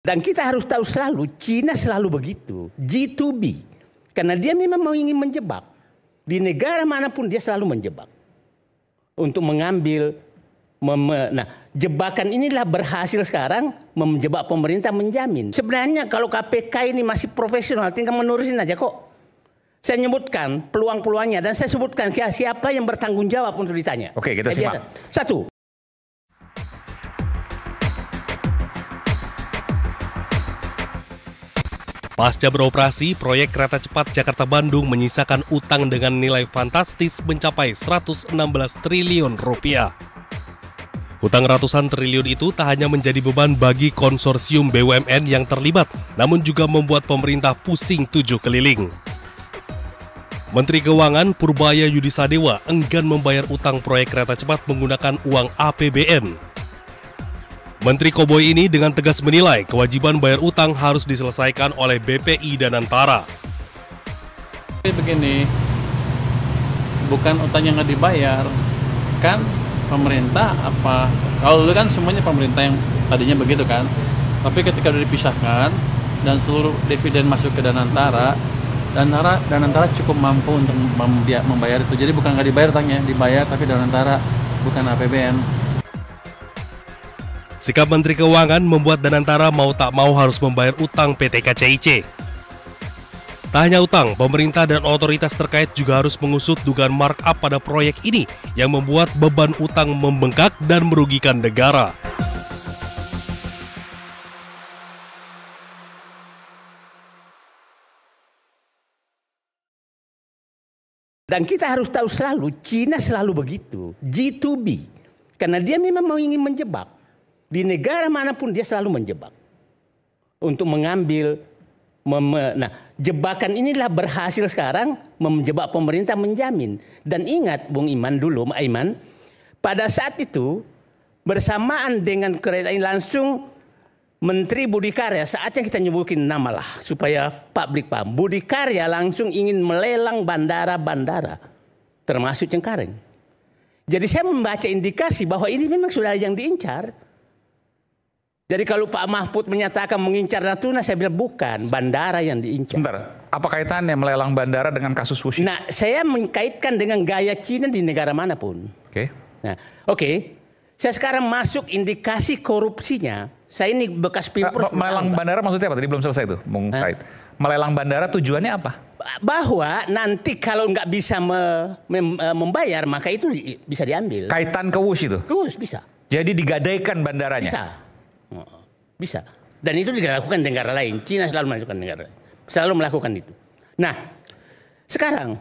Dan kita harus tahu selalu, Cina selalu begitu, G2B. Karena dia memang mau ingin menjebak. Di negara manapun dia selalu menjebak. Untuk mengambil, nah jebakan inilah berhasil sekarang menjebak pemerintah menjamin. Sebenarnya kalau KPK ini masih profesional, tinggal menurusin aja kok. Saya nyebutkan peluang-peluangnya dan saya sebutkan siapa yang bertanggung jawab untuk ditanya. Oke, kita simak. Satu. Pasca beroperasi, proyek kereta cepat Jakarta-Bandung menyisakan utang dengan nilai fantastis mencapai 116 triliun rupiah. Utang ratusan triliun itu tak hanya menjadi beban bagi konsorsium BUMN yang terlibat, namun juga membuat pemerintah pusing tujuh keliling. Menteri Keuangan Purbaya Yudisadewa enggan membayar utang proyek kereta cepat menggunakan uang APBN. Menteri Koboi ini dengan tegas menilai kewajiban bayar utang harus diselesaikan oleh BPI dan Antara. Begini, bukan utang yang nggak dibayar, kan pemerintah apa? Kalau dulu kan semuanya pemerintah yang tadinya begitu kan, tapi ketika sudah dipisahkan dan seluruh dividen masuk ke Danantara, Danantara cukup mampu untuk membayar itu. Jadi bukan nggak dibayar utangnya, dibayar tapi Danantara bukan APBN. Sikap Menteri Keuangan membuat Danantara mau tak mau harus membayar utang PT KCIC. Tak hanya utang, pemerintah dan otoritas terkait juga harus mengusut dugaan markup pada proyek ini yang membuat beban utang membengkak dan merugikan negara. Dan kita harus tahu selalu, Cina selalu begitu, G2B. Karena dia memang mau ingin menjebak. Di negara manapun dia selalu menjebak. Untuk mengambil, nah jebakan inilah berhasil sekarang menjebak pemerintah menjamin. Dan ingat Bung Iman dulu, Iman, pada saat itu bersamaan dengan kereta ini langsung Menteri Budi Karya, saat yang kita nyebutin nama lah supaya publik paham. Budi Karya langsung ingin melelang bandara-bandara, termasuk Cengkareng. Jadi saya membaca indikasi bahwa ini memang sudah yang diincar. Jadi kalau Pak Mahfud menyatakan mengincar Natuna, saya bilang bukan, bandara yang diincar. Sebentar, apa kaitannya melelang bandara dengan kasus Wuxi? Nah, saya mengkaitkan dengan gaya Cina di negara manapun. Oke. Nah, oke. Saya sekarang masuk indikasi korupsinya. Saya ini bekas Pilpres. Melelang bandara maksudnya apa? Tadi belum selesai itu, Bung Kait. Melelang bandara tujuannya apa? Bahwa nanti kalau nggak bisa membayar, maka itu bisa diambil. Kaitan ke Wuxi itu? Ke Wuxi bisa. Jadi digadaikan bandaranya? Bisa. Bisa. Dan itu dilakukan di negara lain. Cina selalu melakukan negara lain. Selalu melakukan itu. Nah, sekarang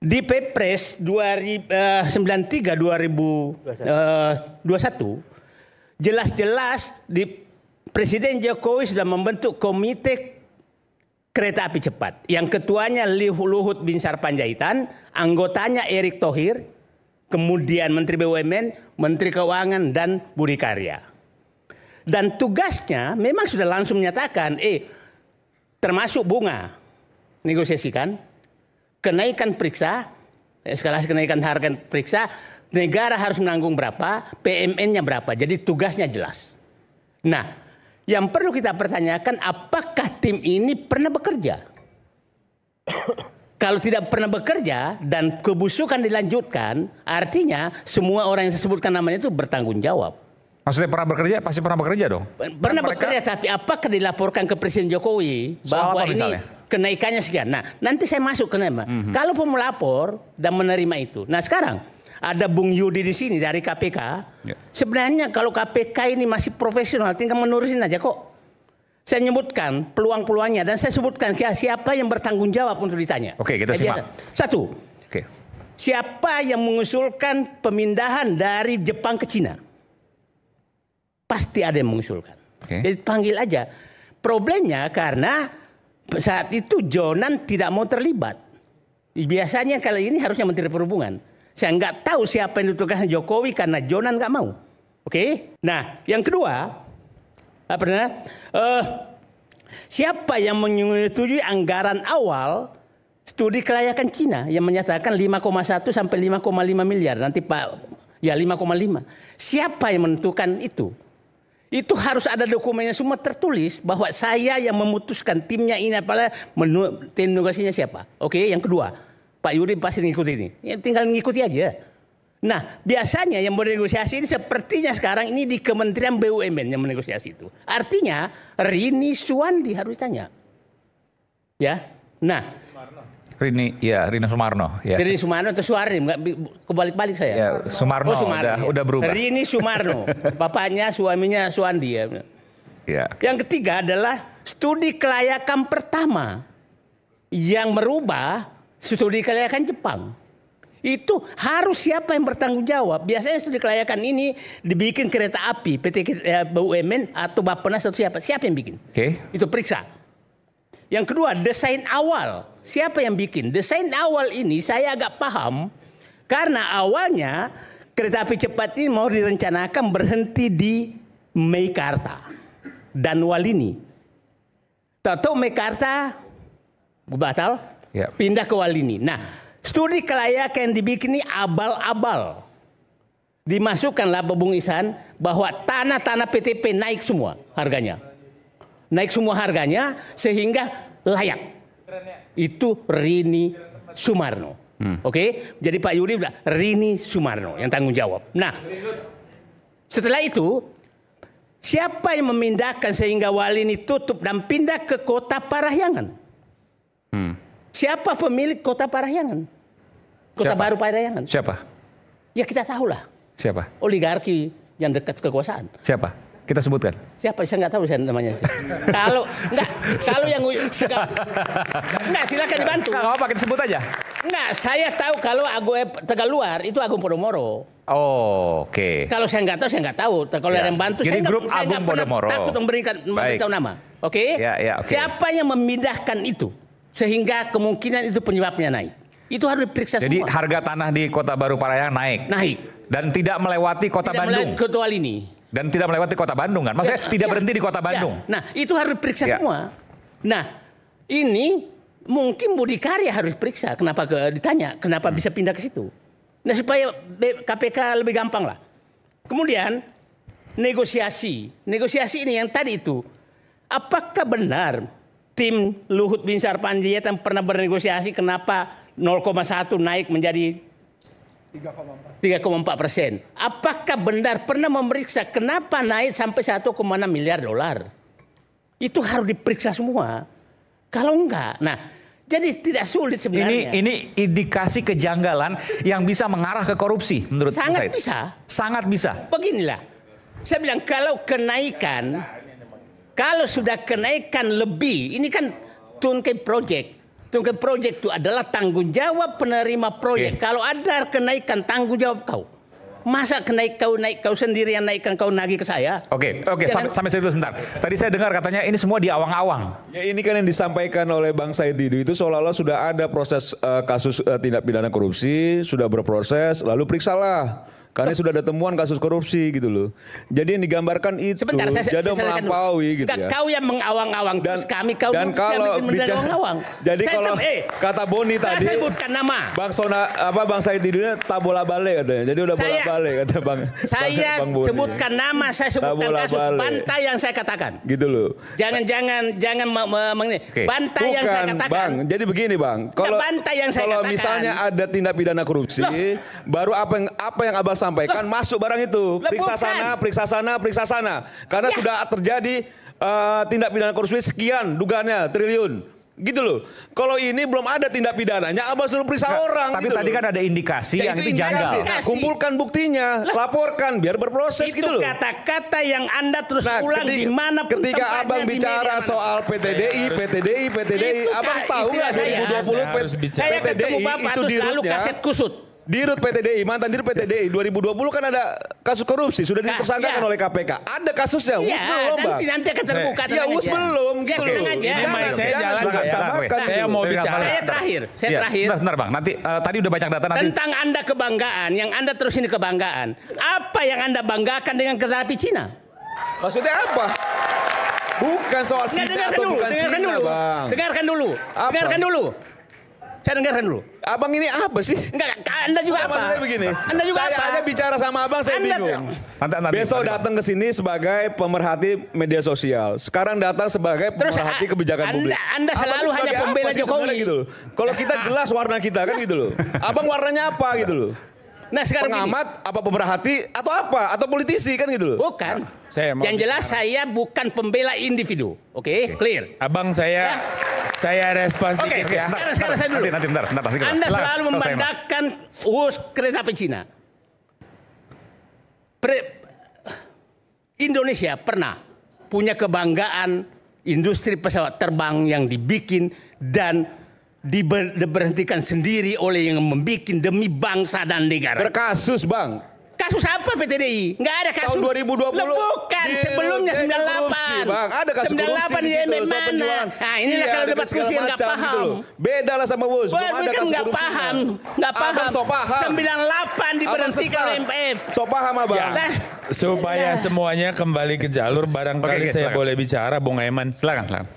di Perpres 93/2021 jelas-jelas di Presiden Jokowi sudah membentuk komite kereta api cepat. Yang ketuanya Luhut Binsar Panjaitan, anggotanya Erick Thohir, kemudian Menteri BUMN, Menteri Keuangan dan Budi Karya. Dan tugasnya memang sudah langsung menyatakan, termasuk bunga negosiasikan, kenaikan periksa, eskalasi kenaikan harga periksa, negara harus menanggung berapa, PMN-nya berapa. Jadi tugasnya jelas. Nah, yang perlu kita pertanyakan, apakah tim ini pernah bekerja? Kalau tidak pernah bekerja dan kebusukan dilanjutkan, artinya semua orang yang saya sebutkan namanya itu bertanggung jawab. Maksudnya pernah bekerja? Pasti pernah bekerja dong? Pernah bekerja, tapi apakah dilaporkan ke Presiden Jokowi bahwa ini kenaikannya sekian? Nah, nanti saya masuk ke nama. Kalau mau melapor dan menerima itu. Nah, sekarang ada Bung Yudi di sini dari KPK. Ya. Sebenarnya kalau KPK ini masih profesional, tinggal menurusin aja kok. Saya nyebutkan peluang-peluangnya dan saya sebutkan siapa yang bertanggung jawab untuk ditanya. Oke, kita simak. Satu. Oke. Siapa yang mengusulkan pemindahan dari Jepang ke Cina? Pasti ada yang mengusulkan. Jadi panggil aja. Problemnya karena saat itu Jonan tidak mau terlibat. Biasanya kali ini harusnya Menteri Perhubungan. Saya nggak tahu siapa yang ditugaskan Jokowi karena Jonan nggak mau. Oke. Nah, yang kedua, siapa yang menyetujui anggaran awal studi kelayakan Cina yang menyatakan 5,1 sampai 5,5 miliar. Nanti Pak, ya 5,5. Siapa yang menentukan itu? Itu harus ada dokumennya semua tertulis bahwa saya yang memutuskan timnya ini, apalah tim negosiasinya siapa. Oke, yang kedua, Pak Yudi pasti ngikuti ini. Ya, tinggal ngikuti aja. Nah, biasanya yang bernegosiasi ini sepertinya sekarang ini di Kementerian BUMN yang menegosiasi itu. Artinya Rini Suwandi harus ditanya. Ya. Nah, Rini Sumarno. Ya. Rini Sumarno atau Suwardi, kebalik-balik saya. Ya, Sumarno, udah berubah. Rini Sumarno, bapaknya suaminya Suwandi ya. Ya. Yang ketiga adalah studi kelayakan pertama yang merubah studi kelayakan Jepang. Itu harus siapa yang bertanggung jawab. Biasanya studi kelayakan ini dibikin kereta api, PT BUMN atau Bappenas atau siapa yang bikin. Oke. Itu periksa. Yang kedua, desain awal. Siapa yang bikin? Desain awal ini saya agak paham. Karena awalnya kereta api cepat ini mau direncanakan berhenti di Meikarta dan Walini. Tahu Meikarta batal, pindah ke Walini. Nah, studi kelayakan yang dibikin ini abal-abal. Dimasukkanlah Bung Ihsan bahwa tanah-tanah PTP naik semua harganya. Naik semua harganya sehingga layak. Itu Rini Sumarno. Oke, jadi Pak Yudi bilang Rini Sumarno yang tanggung jawab. Nah, setelah itu siapa yang memindahkan sehingga Walini tutup dan pindah ke Kota Parahyangan? Siapa pemilik Kota Parahyangan? Kota Baru Parahyangan. Siapa? Ya kita tahulah. Siapa? Oligarki yang dekat kekuasaan. Siapa? Kita sebutkan. Siapa? Saya nggak tahu saya namanya. Kalau yang enggak silakan dibantu. Nggak apa-apa, kita sebut aja. Enggak, saya tahu kalau Tegaluar itu Agung Podomoro. Oh, oke. Kalau saya nggak tahu, saya nggak tahu. Kalau ada yang bantu, jadi saya grup nggak Agung pernah Podomoro. takut memberitahu nama. Oke? Ya, oke. Siapa yang memindahkan itu sehingga kemungkinan itu penyebabnya naik? Itu harus diperiksa Jadi semua. harga tanah di Kota Baru Parahyangan naik. Dan tidak melewati Kota Bandung. Ketua ini. Dan tidak melewati Kota Bandung kan? Maksudnya tidak berhenti di Kota Bandung. Nah, itu harus diperiksa semua. Nah, ini mungkin Budi Karya harus periksa. Kenapa ditanya? Kenapa bisa pindah ke situ? Nah, supaya KPK lebih gampang lah. Kemudian negosiasi. Negosiasi ini yang tadi itu. Apakah benar tim Luhut Binsar Panjaitan pernah bernegosiasi kenapa 0,1 naik menjadi 3,4%. Apakah benar pernah memeriksa kenapa naik sampai 1,6 miliar dolar? Itu harus diperiksa semua. Kalau enggak, nah jadi tidak sulit sebenarnya. Ini indikasi kejanggalan yang bisa mengarah ke korupsi menurut saya. Sangat bisa. Sangat bisa. Beginilah, saya bilang kalau sudah kenaikan lebih, ini kan tungkai project. Tungkai project itu adalah tanggung jawab penerima proyek. Kalau ada kenaikan tanggung jawab kau. Masa naik kau sendiri yang naikkan kau nagih ke saya? Oke, sampai situ sebentar. Tadi saya dengar katanya ini semua diawang-awang. Ya ini kan yang disampaikan oleh Bang Said Didu itu seolah-olah sudah ada proses kasus tindak pidana korupsi, sudah berproses, lalu periksalah. Karena sudah ada temuan kasus korupsi gitu loh. Jadi yang digambarkan itu jadi melampaui gitu ya. Kau yang mengawang-awang terus kami kau dan kalau bicara, jadi kalau kata Boni tadi sebutkan nama. Bang Said Didu tabola balik katanya. Jadi udah bola balik kata Bang. Saya sebutkan nama, saya sebutkan kasus Bantai yang saya katakan. Gitu loh. Jangan Bantai yang saya katakan. Bang, jadi begini Bang. Kalau misalnya ada tindak pidana korupsi, baru apa yang Abang sampaikan masuk barang itu. Periksa sana. Karena sudah terjadi tindak pidana korupsi sekian dugaannya triliun. Gitu loh. Kalau ini belum ada tindak pidananya, Abang suruh periksa orang. Tapi gitu tadi loh. Kan ada indikasi yang itu janggal. Nah, kumpulkan buktinya, laporkan biar berproses itu gitu loh. Kata-kata yang Anda terus ulang di mana pun ketika Abang bicara soal PTDI, Abang tahu nggak 2020 saya ketemu Bapak itu selalu kaset kusut. Dirut PTDI, mantan Dirut PTDI 2020 kan ada kasus korupsi sudah ditersangkakan oleh KPK. Ada kasusnya, belum Bang. Nanti akan terbuka. Ya belum gitu loh. Ini saya jalan saya mau bicara. Saya terakhir. Sebentar Bang, nanti tadi udah banyak data nanti. Tentang Anda kebanggaan, yang Anda terus ini kebanggaan. Apa yang Anda banggakan dengan kereta api Cina? Maksudnya apa? Bukan soal Cina atau bukan Cina, Bang. Dengarkan dulu. Saya dengarkan dulu. Abang ini apa sih? Enggak, Anda juga apa? Maksudnya begini. Anda juga Saya apa? aja bicara sama abang saya bingung. Besok datang ke sini sebagai pemerhati media sosial. Sekarang datang sebagai pemerhati kebijakan publik. Anda selalu hanya pembela Jokowi gitu loh. Kalau kita jelas warna kita kan gitu loh. Abang warnanya apa gitu loh? Nah sekarang pengamat, apa pemerhati, atau apa? Atau politisi kan gitu loh? Bukan. Yang jelas saya bukan pembela individu. Oke, clear. Abang saya respons dikit ya. Sekarang saya dulu. Bentar. Anda selalu membandingkan kereta api Cina. Indonesia pernah punya kebanggaan industri pesawat terbang yang dibikin dan diberhentikan sendiri oleh yang membuat demi bangsa dan negara. Berkasus bang. Kasus apa PTDI? Nggak ada kasus. Tahun 2020. Bukan, sebelumnya 98. Bang, ada kasus 98 di IMF mana? Nah inilah kalau debat kursi yang nggak paham. Gitu beda lah sama Wus. Wah, kan nggak paham. Nggak paham. So paham. 98 diberhentikan oleh MPF. So paham abang. Supaya semuanya kembali ke jalur, barangkali saya boleh bicara, Bung Aiman. Silakan.